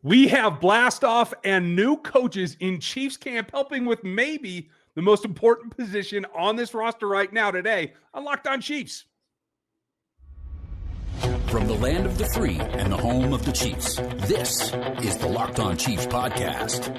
We have blast off and new coaches in Chiefs camp helping with maybe the most important position on this roster right now today on Locked On Chiefs. From the land of the free and the home of the Chiefs, this is the Locked On Chiefs podcast.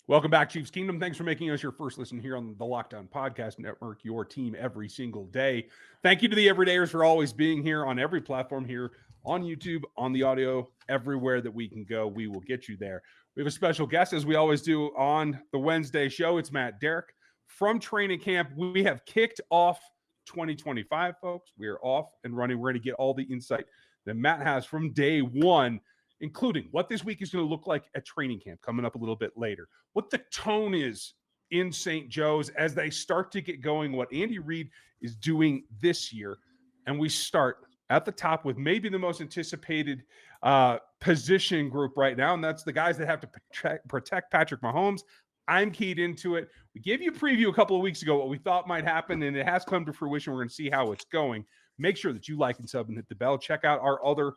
Welcome back, Chiefs Kingdom. Thanks for making us your first listen here on the Locked On Podcast Network, your team every single day. Thank you to the everydayers for always being here on every platform here on YouTube, on the audio, everywhere that we can go. We will get you there. We have a special guest, as we always do on the Wednesday show. It's Matt Derrick from training camp. We have kicked off 2025, folks. We are off and running. We're going to get all the insight that Matt has from day one, including what this week is going to look like at training camp coming up a little bit later, what the tone is in St. Joe's as they start to get going, what Andy Reid is doing this year. And we start at the top with maybe the most anticipated position group right now, and that's the guys that have to protect Patrick Mahomes. I'm keyed into it. We gave you a preview a couple of weeks ago what we thought might happen, and it has come to fruition. We're going to see how it's going. Make sure that you like and sub and hit the bell. Check out our other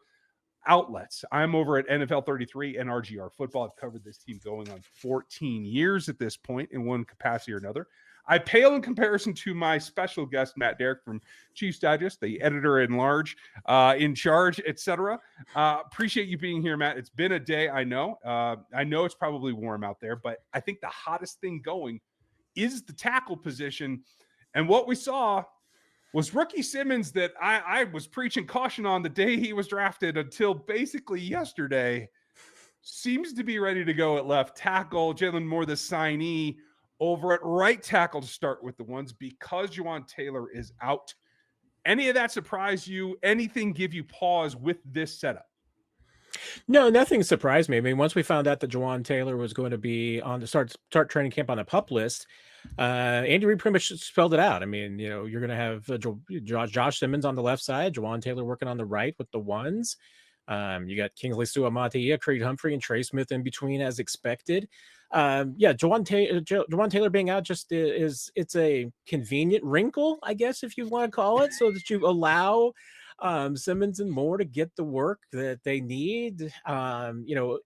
outlets. I'm over at NFL 33 and RGR Football. I've covered this team going on 14 years at this point in one capacity or another. I pale in comparison to my special guest, Matt Derrick from Chiefs Digest, the editor in large, in charge, etc. Appreciate you being here, Matt. It's been a day, I know. I know it's probably warm out there, but I think the hottest thing going is the tackle position. And what we saw was rookie Simmons that I was preaching caution on the day he was drafted until basically yesterday, seems to be ready to go at left tackle. Jalen Moore, the signee, over at right tackle to start with the ones because Juwan Taylor is out. Any of that surprise you? Anything give you pause with this setup? No, nothing surprised me. I mean, once we found out that Juwan Taylor was going to be on the start training camp on the PUP list, Andy Reid pretty much spelled it out. I mean, you know, you're going to have Josh Simmons on the left side, Juwan Taylor working on the right with the ones. You got Kingsley Suamataia, Creed Humphrey, and Trey Smith in between as expected. Juwan Taylor being out just it's a convenient wrinkle, I guess, if you want to call it, so that you allow Simmons and Moore to get the work that they need. Notable,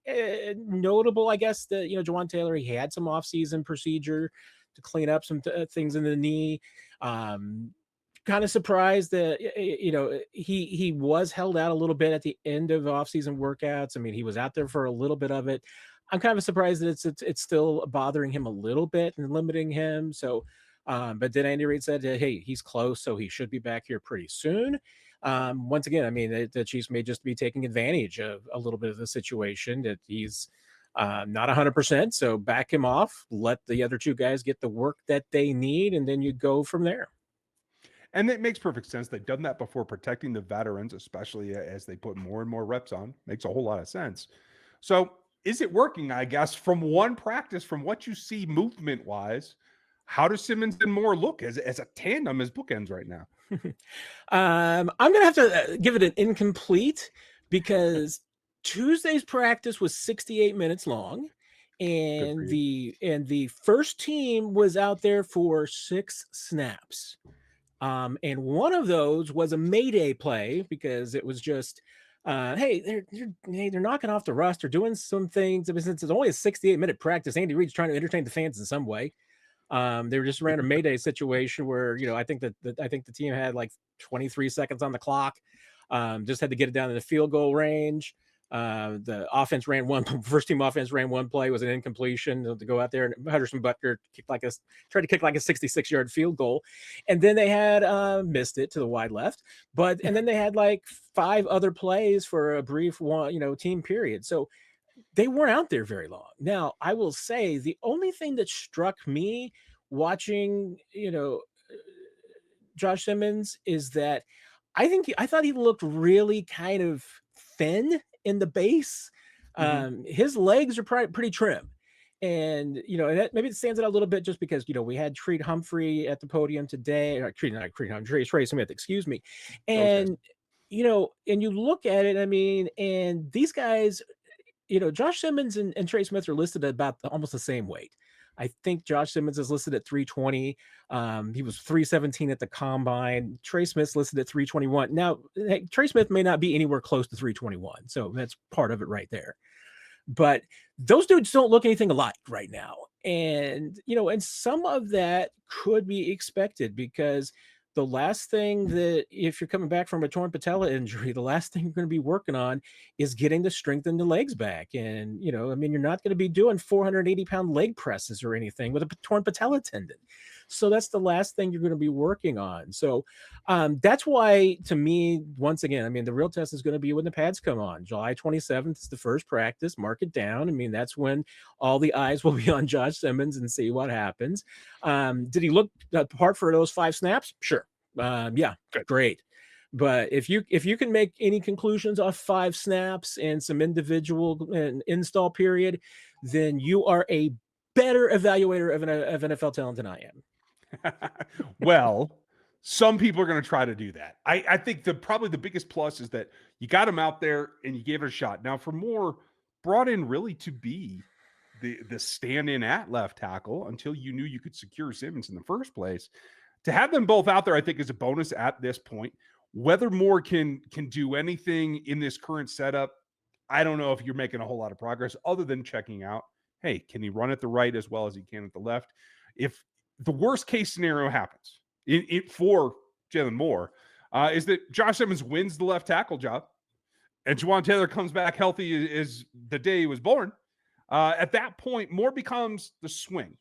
I guess, that, Juwan Taylor, he had some offseason procedure to clean up some things in the knee. Kind of surprised that, he was held out a little bit at the end of offseason workouts. I mean, he was out there for a little bit of it. I'm kind of surprised that it's still bothering him a little bit and limiting him. So, but then Andy Reid said, hey, he's close, so he should be back here pretty soon. Once again, I mean, the Chiefs may just be taking advantage of a little bit of the situation that he's not 100%. So back him off, let the other two guys get the work that they need, and then you go from there. And it makes perfect sense. They've done that before, protecting the veterans, especially as they put more and more reps on. Makes a whole lot of sense. So is it working, I guess, from one practice, from what you see movement-wise? How does Simmons and Moore look as a tandem, as bookends right now? I'm going to have to give it an incomplete because Tuesday's practice was 68 minutes long, and the first team was out there for 6 snaps. And one of those was a Mayday play because it was just, hey, they're knocking off the rust. They're doing some things. Since it's only a 68-minute practice, Andy Reid's trying to entertain the fans in some way. They were just ran a Mayday situation where, I think the team had like 23 seconds on the clock. Just had to get it down to the field goal range. The offense first team offense ran one play, was an incompletion to go out there, and Henderson Butker tried to kick like a 66-yard field goal. And then they had missed it to the wide left, and then they had like 5 other plays for a brief team period. So they weren't out there very long. Now, I will say the only thing that struck me watching, Josh Simmons is that I thought he looked really kind of thin in the base. His legs are pretty trim. And, and that maybe it stands out a little bit just because, we had Creed Humphrey at the podium today, Trey Smith, excuse me. And, and you look at it, I mean, and these guys, Josh Simmons and Trey Smith are listed at about almost the same weight. I think Josh Simmons is listed at 320. He was 317 at the combine. Trey Smith's listed at 321. Now, hey, Trey Smith may not be anywhere close to 321, so that's part of it right there. But those dudes don't look anything alike right now. And, and some of that could be expected because the last thing that, if you're coming back from a torn patella injury, the last thing you're going to be working on is getting the strength in the legs back. And, you're not going to be doing 480-pound leg presses or anything with a torn patella tendon. So that's the last thing you're going to be working on. So that's why, to me, once again, the real test is going to be when the pads come on. July 27th is the first practice. Mark it down. That's when all the eyes will be on Josh Simmons and see what happens. Did he look apart for those 5 snaps? Sure. Yeah, good. Great. But if you can make any conclusions off 5 snaps and some individual and install period, then you are a better evaluator of NFL talent than I am. Well, some people are going to try to do that. I think probably the biggest plus is that you got him out there and you gave it a shot. Now, for Moore, brought in really to be the stand-in at left tackle until you knew you could secure Simmons in the first place. To have them both out there, I think, is a bonus at this point. Whether Moore can do anything in this current setup, I don't know if you're making a whole lot of progress other than checking out, hey, can he run at the right as well as he can at the left? If the worst case scenario happens for Jalen Moore, is that Josh Simmons wins the left tackle job and Juwan Taylor comes back healthy as the day he was born. At that point, Moore becomes the swing.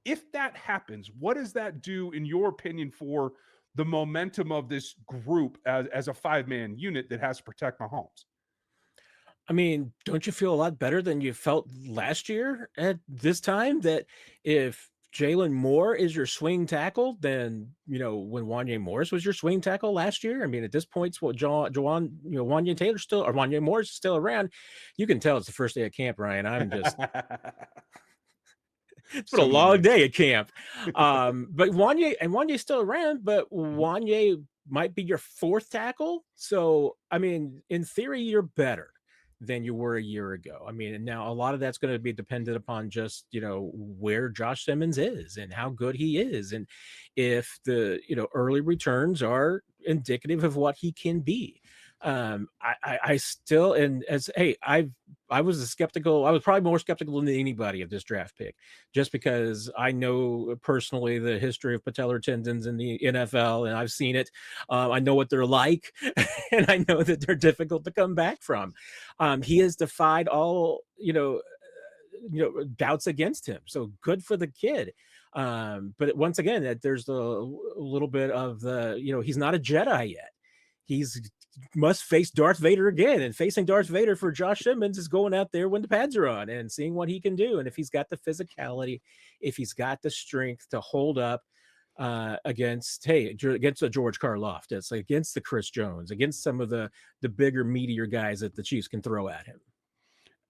If that happens, what does that do, in your opinion, for the momentum of this group as a 5-man unit that has to protect Mahomes? Don't you feel a lot better than you felt last year at this time? That if Jalen Moore is your swing tackle, then, when Wanya Morris was your swing tackle last year, at this point, Wanya Taylor still, or Wanya Morris is still around. You can tell it's the first day of camp, Ryan. I'm just... It's been a long day at camp. But Wanya's still around, but Wanya might be your 4th tackle. So, in theory, you're better than you were a year ago. And now a lot of that's going to be dependent upon just, where Josh Simmons is and how good he is. And if the, early returns are indicative of what he can be. I still, and as, hey, I was probably more skeptical than anybody of this draft pick, just because I know personally the history of patellar tendons in the NFL, and I've seen it. I know what they're like, and I know that they're difficult to come back from. He has defied all, doubts against him. So good for the kid. But once again, that there's a little bit of the, he's not a Jedi yet. He's must face Darth Vader again, and facing Darth Vader for Josh Simmons is going out there when the pads are on and seeing what he can do. And if he's got the physicality, if he's got the strength to hold up against a George Karlaftis, against the Chris Jones, against some of the bigger, meatier guys that the Chiefs can throw at him.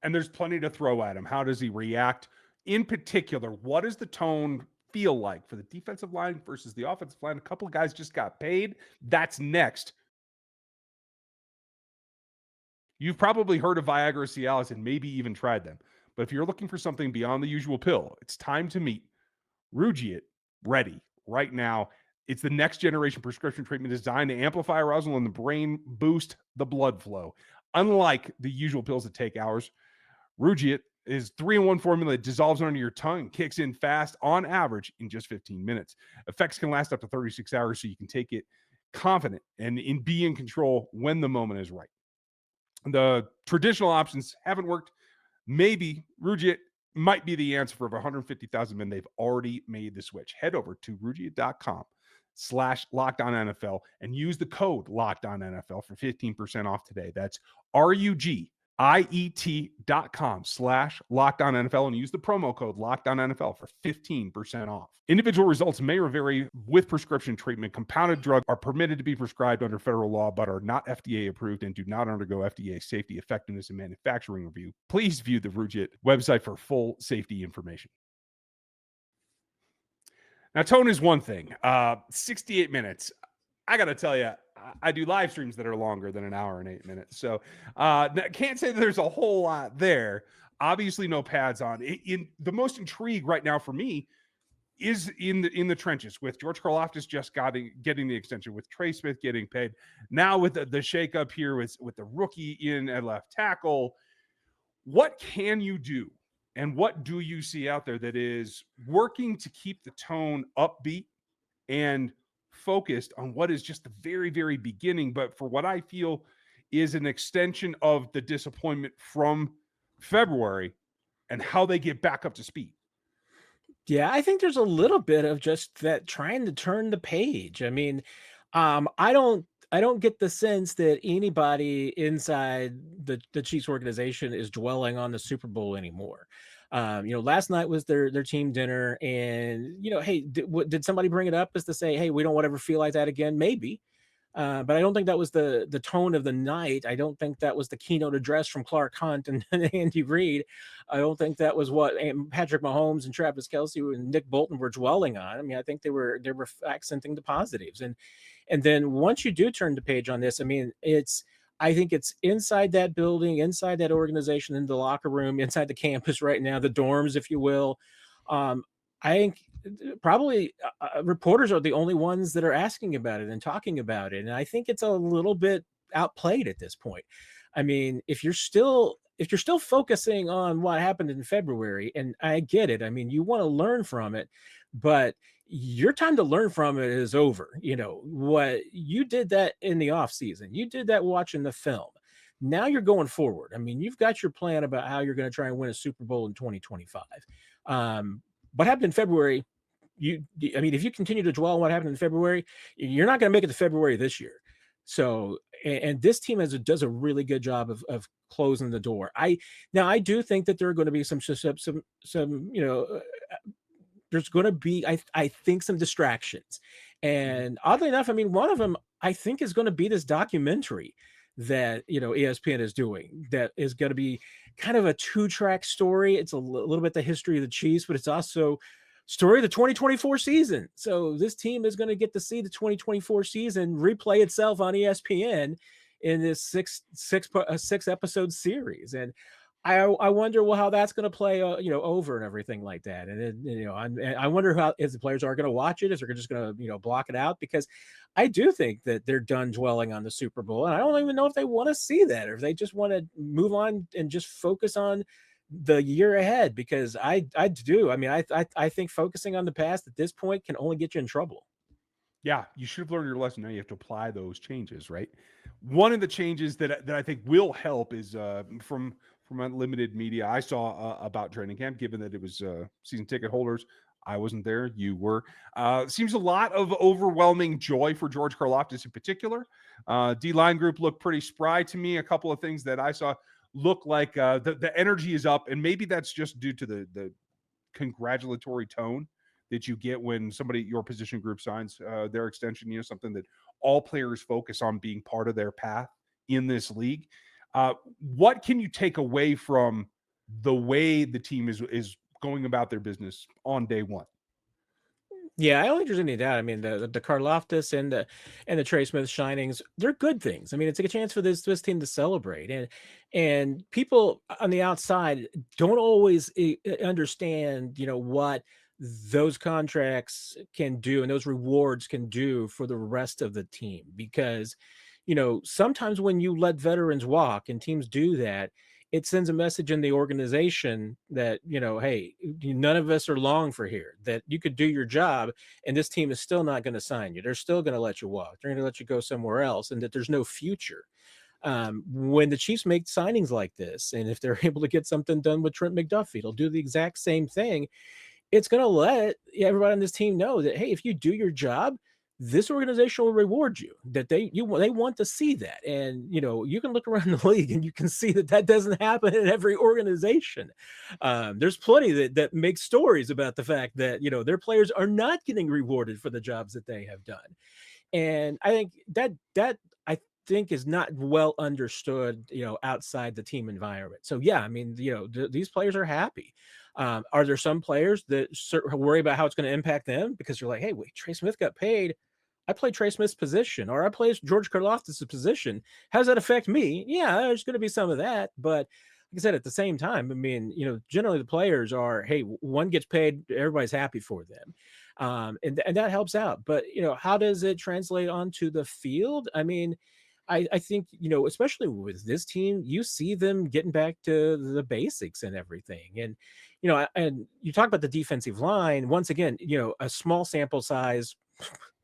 And there's plenty to throw at him. How does he react? In particular, what does the tone feel like for the defensive line versus the offensive line? A couple of guys just got paid. That's next. You've probably heard of Viagra, Cialis, and maybe even tried them. But if you're looking for something beyond the usual pill, it's time to meet Rugiet, ready right now. It's the next generation prescription treatment designed to amplify arousal in the brain, boost the blood flow. Unlike the usual pills that take hours, Rugiet is 3-in-1 formula that dissolves under your tongue and kicks in fast, on average, in just 15 minutes. Effects can last up to 36 hours, so you can take it confident and be in control when the moment is right. The traditional options haven't worked. Maybe Rugiet might be the answer for over 150,000 men. They've already made the switch. Head over to rugiet.com/LockedOnNFL and use the code LockedOnNFL for 15% off today. That's RUGIET.com/LockedOnNFL and use the promo code LockedOnNFL for 15% off. Individual results may vary with prescription treatment. Compounded drugs are permitted to be prescribed under federal law, but are not FDA approved and do not undergo FDA safety, effectiveness, and manufacturing review. Please view the Rugiet website for full safety information. Now, tone is one thing. 68 minutes. I got to tell you, I do live streams that are longer than an hour and 8 minutes. So can't say that there's a whole lot there. Obviously, no pads on. In the most intrigue right now for me is in the trenches with George Karlaftis just getting the extension, with Trey Smith getting paid. Now with the shakeup here with the rookie in at left tackle, what can you do? And what do you see out there that is working to keep the tone upbeat and focused on what is just the very, very beginning, but for what I feel is an extension of the disappointment from February and how they get back up to speed? Yeah, I think there's a little bit of just that trying to turn the page. I mean, I don't get the sense that anybody inside the Chiefs organization is dwelling on the Super Bowl anymore. Last night was their team dinner, and hey, did somebody bring it up as to say, hey, we don't want to ever feel like that again? Maybe. But I don't think that was the tone of the night. I don't think that was the keynote address from Clark Hunt and Andy Reid. I don't think that was what Patrick Mahomes and Travis Kelce and Nick Bolton were dwelling on. I mean, I think they were accenting the positives. And then once you do turn the page on this, I mean, I think it's inside that building, inside that organization, in the locker room, inside the campus right now, the dorms, if you will. I think probably reporters are the only ones that are asking about it and talking about it. And I think it's a little bit outplayed at this point. I mean, if you're still focusing on what happened in February, and I get it, I mean, you want to learn from it, but your time to learn from it is over. What you did that in the off season, you did that watching the film. Now you're going forward. I mean, you've got your plan about how you're going to try and win a Super Bowl in 2025. What happened in February, if you continue to dwell on what happened in February, you're not going to make it to February this year. So, and this team does a really good job of closing the door. I do think that there are going to be some there's going to be, I think, some distractions. And oddly enough, I mean, one of them I think is going to be this documentary that ESPN is doing, that is going to be kind of a 2-track story. It's a little bit the history of the Chiefs, but it's also story of the 2024 season. So this team is going to get to see the 2024 season replay itself on ESPN in this six episode series. And I wonder how that's going to play, over and everything like that. And then, I wonder how, if the players are going to watch it, if they're just going to, block it out, because I do think that they're done dwelling on the Super Bowl. And I don't even know if they want to see that, or if they just want to move on and just focus on the year ahead, because I do. I mean, I think focusing on the past at this point can only get you in trouble. Yeah, you should have learned your lesson. Now you have to apply those changes, right? One of the changes that I think will help is from Unlimited Media. I saw about training camp, given that it was season ticket holders. I wasn't there. You were. Seems a lot of overwhelming joy for George Karlaftis in particular. D-line group looked pretty spry to me. A couple of things that I saw look like the energy is up, and maybe that's just due to the congratulatory tone that you get when somebody, your position group, signs their extension, something that all players focus on being part of their path in this league. What can you take away from the way the team is going about their business on day one? Yeah, I don't think there's any doubt. I mean, the Karlaftis and the Trey Smith shinings, they're good things. I mean, it's a chance for this team to celebrate, and people on the outside don't always understand, what those contracts can do and those rewards can do for the rest of the team. Because, sometimes when you let veterans walk and teams do that, it sends a message in the organization that, hey, none of us are long for here, that you could do your job and this team is still not going to sign you. They're still going to let you walk. They're going to let you go somewhere else, and that there's no future. When the Chiefs make signings like this, and if they're able to get something done with Trent McDuffie, they'll do the exact same thing. It's going to let everybody on this team know that, hey, if you do your job, this organization will reward you, that they want to see that. And, you can look around the league and you can see that doesn't happen in every organization. There's plenty that make stories about the fact that, their players are not getting rewarded for the jobs that they have done. And I think that I think is not well understood, outside the team environment. So, yeah, I mean, these players are happy. Are there some players that worry about how it's going to impact them? Because you're like, hey, wait, Trey Smith got paid. I play Trey Smith's position, or I play George Karlaftis' position. How does that affect me? Yeah, there's going to be some of that, but I said, at the same time, I mean, generally the players are, hey, one gets paid, everybody's happy for them. And that helps out. But, how does it translate onto the field? I mean, I think, especially with this team, you see them getting back to the basics and everything. And, and you talk about the defensive line, once again, a small sample size,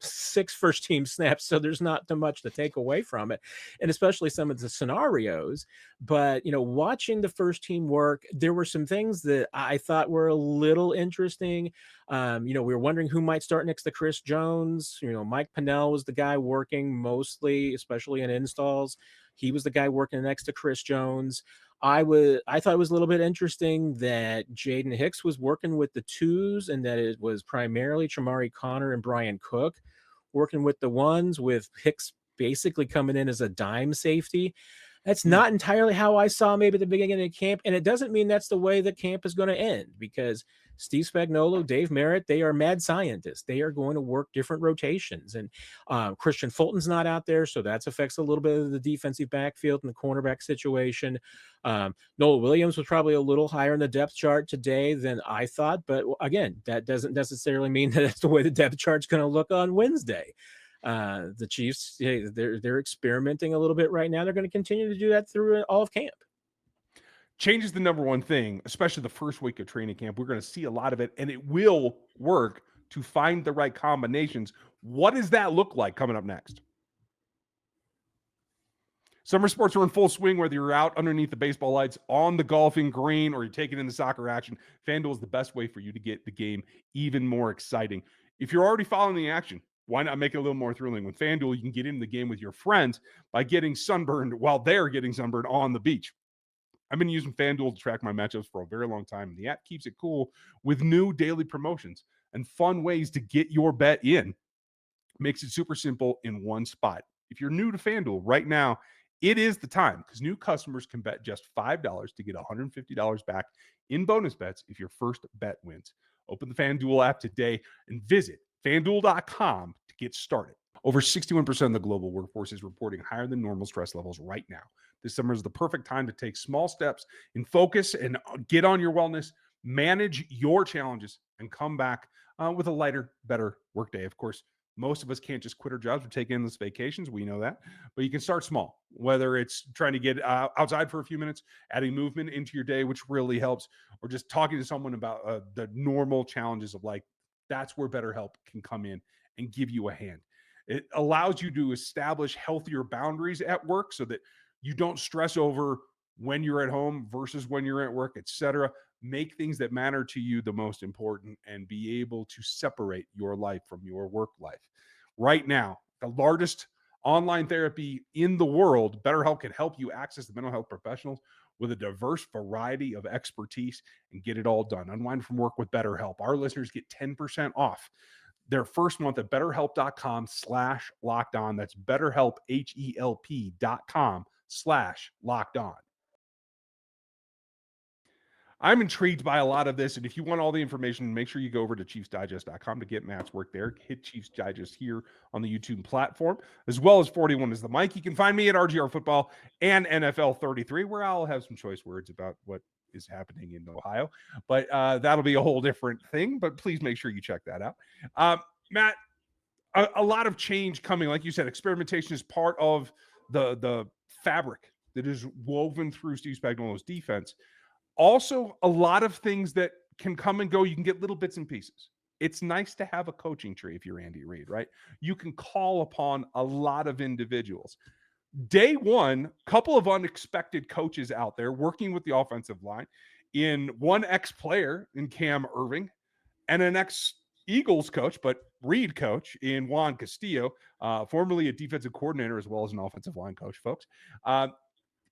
6 first team snaps, so there's not too much to take away from it, and especially some of the scenarios. But watching the first team work, there were some things that I thought were a little interesting. We were wondering who might start next to Chris Jones. Mike Pennell was the guy working mostly, especially in installs. He was the guy working next to Chris Jones. I thought it was a little bit interesting that Jaden Hicks was working with the twos, and that it was primarily Chamari Connor and Brian Cook working with the ones, with Hicks basically coming in as a dime safety. That's not entirely how I saw maybe the beginning of camp, and it doesn't mean that's the way the camp is going to end, because Steve Spagnuolo, Dave Merritt, they are mad scientists. They are going to work different rotations, and Christian Fulton's not out there, so that affects a little bit of the defensive backfield and the cornerback situation. Noah Williams was probably a little higher in the depth chart today than I thought, but again, that doesn't necessarily mean that that's the way the depth chart's going to look on Wednesday. The Chiefs, they're experimenting a little bit right now. They're going to continue to do that through all of camp. Change is the number one thing, especially the first week of training camp. We're going to see a lot of it, and it will work to find the right combinations. What does that look like coming up next? Summer sports are in full swing, whether you're out underneath the baseball lights, on the golfing green, or you're taking in the soccer action. FanDuel is the best way for you to get the game even more exciting. If you're already following the action, why not make it a little more thrilling? With FanDuel, you can get in the game with your friends by getting sunburned while they're getting sunburned on the beach. I've been using FanDuel to track my matchups for a very long time, and the app keeps it cool with new daily promotions and fun ways to get your bet in. Makes it super simple in one spot. If you're new to FanDuel right now, it is the time, because new customers can bet just $5 to get $150 back in bonus bets if your first bet wins. Open the FanDuel app today and visit FanDuel.com to get started. Over 61% of the global workforce is reporting higher than normal stress levels right now. This summer is the perfect time to take small steps in focus and get on your wellness, manage your challenges, and come back with a lighter, better workday. Of course, most of us can't just quit our jobs or take endless vacations. We know that. But you can start small, whether it's trying to get outside for a few minutes, adding movement into your day, which really helps, or just talking to someone about the normal challenges of life. That's where BetterHelp can come in and give you a hand. It allows you to establish healthier boundaries at work so that you don't stress over when you're at home versus when you're at work, etc. Make things that matter to you the most important, and be able to separate your life from your work life. Right now, the largest online therapy in the world, BetterHelp, can help you access the mental health professionals with a diverse variety of expertise and get it all done. Unwind from work with BetterHelp. Our listeners get 10% off their first month at BetterHelp.com/lockedon. That's BetterHelp, HELP.com/lockedon. I'm intrigued by a lot of this, and if you want all the information, make sure you go over to ChiefsDigest.com to get Matt's work there. Hit Chiefs Digest here on the YouTube platform, as well as 41 is the mic. You can find me at RGR Football and NFL 33, where I'll have some choice words about what is happening in Ohio. But that'll be a whole different thing, but please make sure you check that out. Matt, a lot of change coming. Like you said, experimentation is part of the fabric that is woven through Steve Spagnuolo's defense. Also, a lot of things that can come and go. You can get little bits and pieces. It's nice to have a coaching tree if you're Andy Reid, right? You can call upon a lot of individuals. Day one, couple of unexpected coaches out there working with the offensive line, in one ex-player in Cam Irving and an ex-Eagles coach, but Reid coach in Juan Castillo, formerly a defensive coordinator as well as an offensive line coach, folks.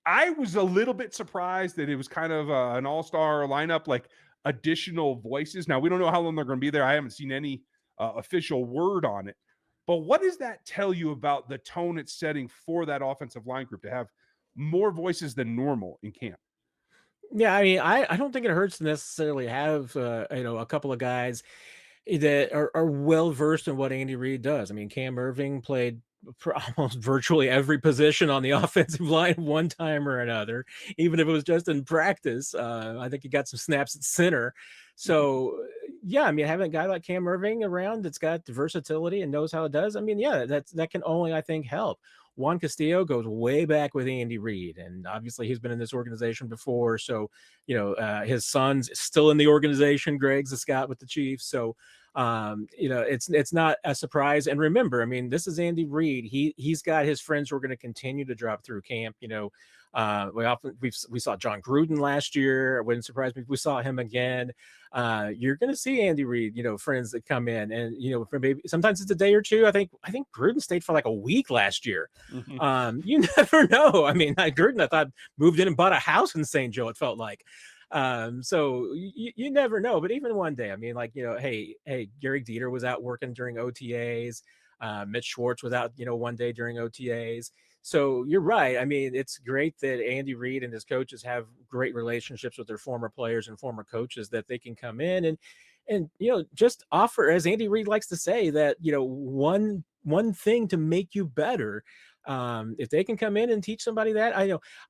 I was a little bit surprised that it was kind of an all-star lineup, like additional voices. Now, we don't know how long they're going to be there. I haven't seen any official word on it. But what does that tell you about the tone it's setting for that offensive line group to have more voices than normal in camp? Yeah, I mean, I don't think it hurts to necessarily have a couple of guys that are well versed in what Andy Reid does. I mean, Cam Irving played for almost virtually every position on the offensive line one time or another, even if it was just in practice. I think he got some snaps at center. So yeah, I mean, having a guy like Cam Irving around that's got the versatility and knows how it does, I mean, yeah, that can only, I think, help. Juan Castillo goes way back with Andy Reid, and obviously he's been in this organization before. So, his son's still in the organization. Greg's a scout with the Chiefs. So, it's not a surprise. And remember, I mean, this is Andy Reid. He's got his friends who are going to continue to drop through camp. We saw John Gruden last year. It wouldn't surprise me if we saw him again. You're going to see Andy Reid, friends that come in, and for maybe sometimes it's a day or two. I think Gruden stayed for like a week last year. You never know. I mean, Gruden, I thought, moved in and bought a house in St. Joe. It felt like. So you never know. But even one day, I mean, hey, Gary Dieter was out working during OTAs. Mitch Schwartz was out, one day during OTAs. So you're right. I mean, it's great that Andy Reid and his coaches have great relationships with their former players and former coaches, that they can come in and just offer, as Andy Reid likes to say, that one thing to make you better. If they can come in and teach somebody that,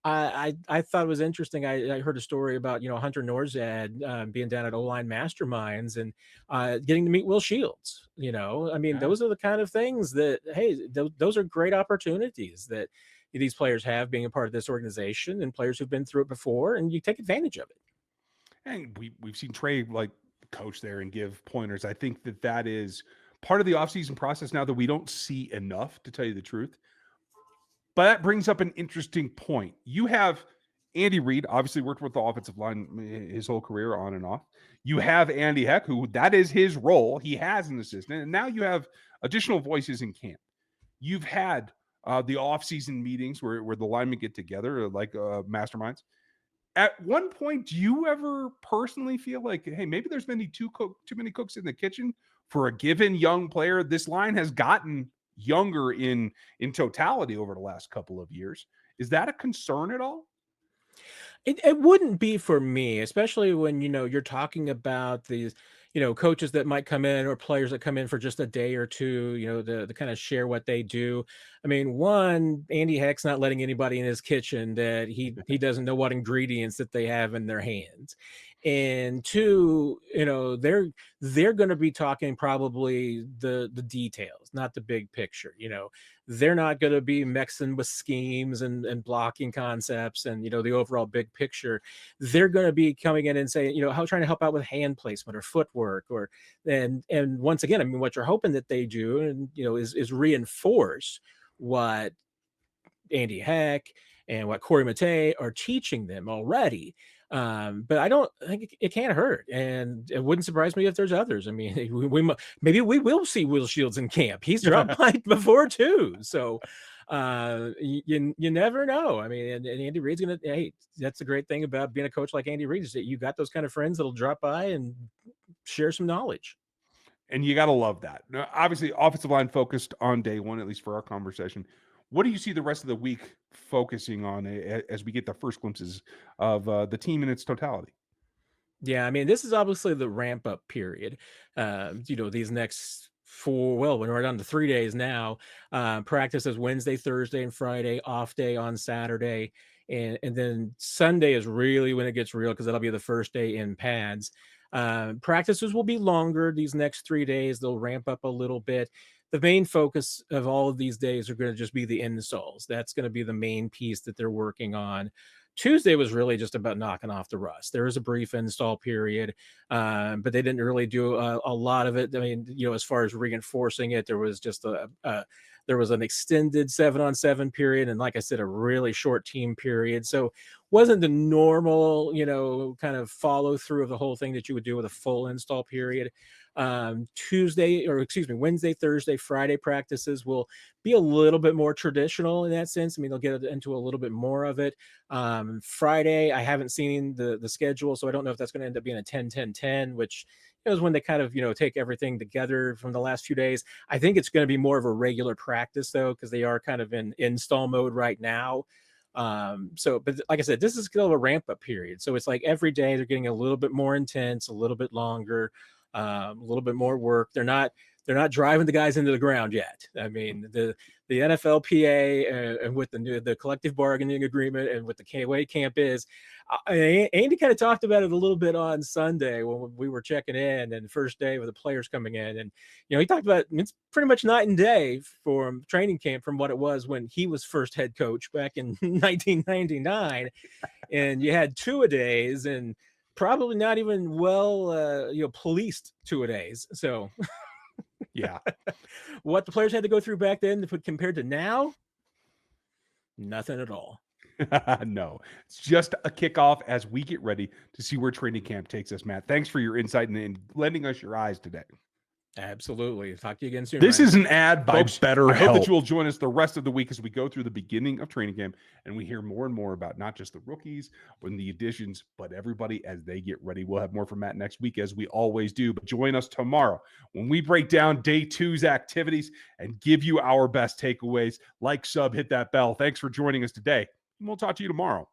I thought it was interesting. I heard a story about Hunter Norzad being down at O-line Masterminds and getting to meet Will Shields. I mean, those are the kind of things that, hey, those are great opportunities that these players have, being a part of this organization, and players who've been through it before, and you take advantage of it. And we've seen Trey coach there and give pointers. I think that is part of the offseason process now that we don't see enough, to tell you the truth. But that brings up an interesting point. You have Andy Reid, obviously worked with the offensive line his whole career, on and off. You have Andy Heck, who that is his role. He has an assistant. And now you have additional voices in camp. You've had the offseason meetings where the linemen get together, like masterminds. At one point, do you ever personally feel like, hey, maybe there's been too many cooks in the kitchen for a given young player? This line has gotten younger in totality over the last couple of years. Is that a concern at all? It wouldn't be for me, especially when you're talking about these coaches that might come in, or players that come in for just a day or two, to kind of share what they do. I mean, one, Andy Heck's not letting anybody in his kitchen that he doesn't know what ingredients that they have in their hands. And two, they're going to be talking probably the details, not the big picture. They're not going to be mixing with schemes and blocking concepts and the overall big picture. They're going to be coming in and saying, how trying to help out with hand placement or footwork, and once again, I mean, what you're hoping that they do, and is reinforce what Andy Heck and what Corey Matei are teaching them already. But I don't think it can't hurt, and it wouldn't surprise me if there's others. I mean, maybe we will see Will Shields in camp. He's dropped by before too, so you never know. I mean, and Andy Reid's gonna. Hey, that's the great thing about being a coach like Andy Reid, is that you got those kind of friends that'll drop by and share some knowledge. And you got to love that. Now, obviously, offensive line focused on day one, at least for our conversation. What do you see the rest of the week focusing on as we get the first glimpses of the team in its totality? Yeah, I mean, this is obviously the ramp up period. These next when we're down to 3 days now, practice is Wednesday, Thursday, and Friday, off day on Saturday. And then Sunday is really when it gets real, because that'll be the first day in pads. Practices will be longer these next 3 days. They'll ramp up a little bit. The main focus of all of these days are going to just be the installs. That's going to be the main piece that they're working on. Tuesday was really just about knocking off the rust. There was a brief install period, but they didn't really do a lot of it. I mean, as far as reinforcing it, there was just there was an extended 7-on-7 period, and like I said, a really short team period. So wasn't the normal, kind of follow through of the whole thing that you would do with a full install period. Wednesday, Thursday, Friday practices will be a little bit more traditional in that sense. I mean, they'll get into a little bit more of it. Friday, I haven't seen the schedule, so I don't know if that's going to end up being a 10-10-10, which is when they kind of, take everything together from the last few days. I think it's going to be more of a regular practice, though, because they are kind of in install mode right now. But like I said, this is still a ramp up period. So it's like every day they're getting a little bit more intense, a little bit longer, a little bit more work. They're not driving the guys into the ground yet. I mean, the the NFLPA and with the collective bargaining agreement and with the way camp is. Andy kind of talked about it a little bit on Sunday when we were checking in and the first day with the players coming in. And, he talked about it's pretty much night and day for training camp from what it was when he was first head coach back in 1999. And you had two-a-days and probably not even policed two-a-days. So yeah, what the players had to go through back then compared to now, nothing at all. No, it's just a kickoff as we get ready to see where training camp takes us, Matt. Thanks for your insight and lending us your eyes today. Absolutely. Talk to you again soon. This Ryan. is an ad by BetterHelp. I hope that you will join us the rest of the week as we go through the beginning of training camp and we hear more and more about not just the rookies and the additions, but everybody as they get ready. We'll have more from Matt next week as we always do, but join us tomorrow when we break down day 2's activities and give you our best takeaways. Like, sub, hit that bell. Thanks for joining us today, and we'll talk to you tomorrow.